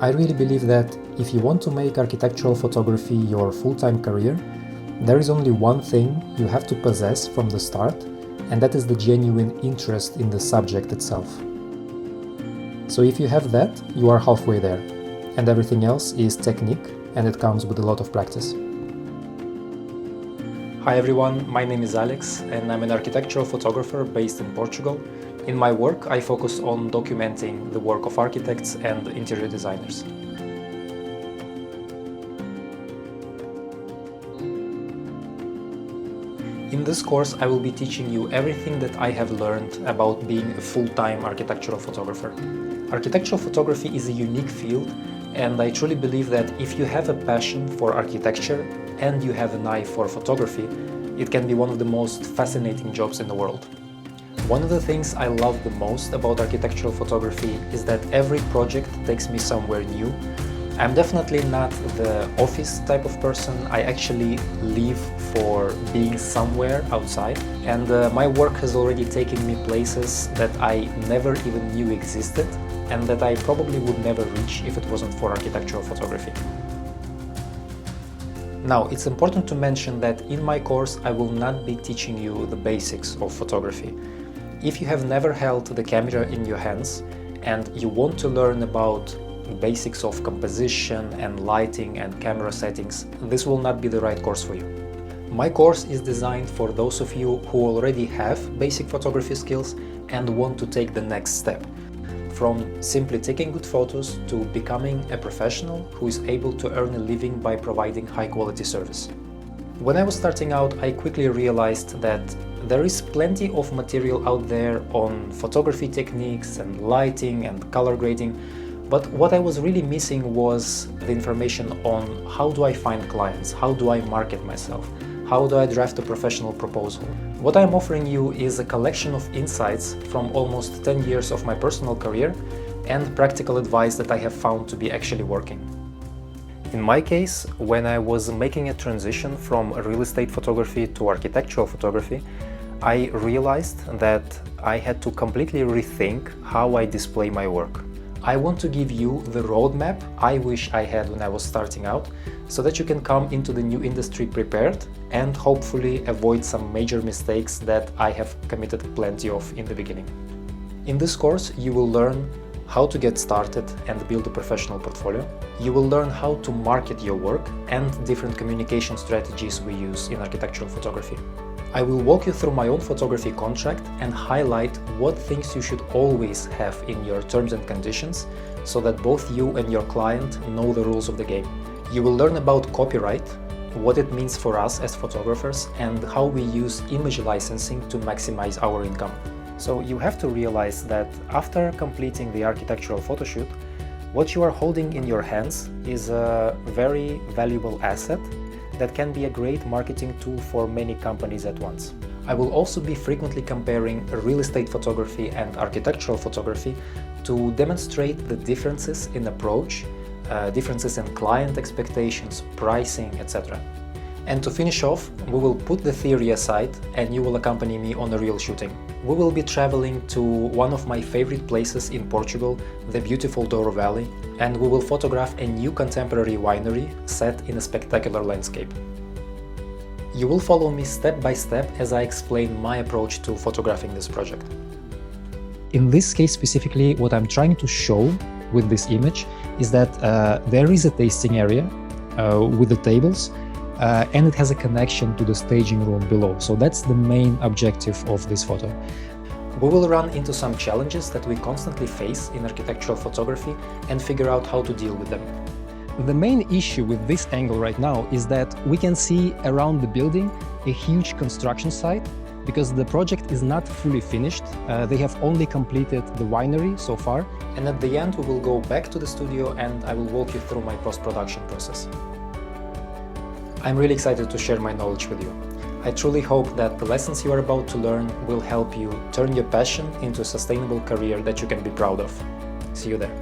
I really believe that if you want to make architectural photography your full-time career, there is only one thing you have to possess from the start, and that is the genuine interest in the subject itself. So if you have that, you are halfway there, and everything else is technique, and it comes with a lot of practice. Hi everyone, my name is Alex, and I'm an architectural photographer based in Portugal. In my work, I focus on documenting the work of architects and interior designers. In this course, I will be teaching you everything that I have learned about being a full-time architectural photographer. Architectural photography is a unique field, and I truly believe that if you have a passion for architecture and you have an eye for photography, it can be one of the most fascinating jobs in the world. One of the things I love the most about architectural photography is that every project takes me somewhere new. I'm definitely not the office type of person. I actually live for being somewhere outside, and my work has already taken me places that I never even knew existed and that I probably would never reach if it wasn't for architectural photography. Now, it's important to mention that in my course I will not be teaching you the basics of photography. If you have never held the camera in your hands and you want to learn about basics of composition and lighting and camera settings, this will not be the right course for you. My course is designed for those of you who already have basic photography skills and want to take the next step, from simply taking good photos to becoming a professional who is able to earn a living by providing high-quality service. When I was starting out, I quickly realized that there is plenty of material out there on photography techniques and lighting and color grading, but what I was really missing was the information on how do I find clients, how do I market myself, how do I draft a professional proposal. What I'm offering you is a collection of insights from almost 10 years of my personal career and practical advice that I have found to be actually working. In my case, when I was making a transition from real estate photography to architectural photography, I realized that I had to completely rethink how I display my work. I want to give you the roadmap I wish I had when I was starting out, so that you can come into the new industry prepared and hopefully avoid some major mistakes that I have committed plenty of in the beginning. In this course, you will learn how to get started and build a professional portfolio. You will learn how to market your work and different communication strategies we use in architectural photography. I will walk you through my own photography contract and highlight what things you should always have in your terms and conditions, so that both you and your client know the rules of the game. You will learn about copyright, what it means for us as photographers, and how we use image licensing to maximize our income. So you have to realize that after completing the architectural photoshoot, what you are holding in your hands is a very valuable asset that can be a great marketing tool for many companies at once. I will also be frequently comparing real estate photography and architectural photography to demonstrate the differences in approach, differences in client expectations, pricing, etc. And to finish off, we will put the theory aside and you will accompany me on a real shooting. We will be traveling to one of my favorite places in Portugal, the beautiful Douro Valley, and we will photograph a new contemporary winery set in a spectacular landscape. You will follow me step by step as I explain my approach to photographing this project. In this case specifically, what I'm trying to show with this image is that there is a tasting area with the tables, and it has a connection to the staging room below. So that's the main objective of this photo. We will run into some challenges that we constantly face in architectural photography and figure out how to deal with them. The main issue with this angle right now is that we can see around the building a huge construction site, because the project is not fully finished. They have only completed the winery so far. And at the end we will go back to the studio and I will walk you through my post-production process. I'm really excited to share my knowledge with you. I truly hope that the lessons you are about to learn will help you turn your passion into a sustainable career that you can be proud of. See you there.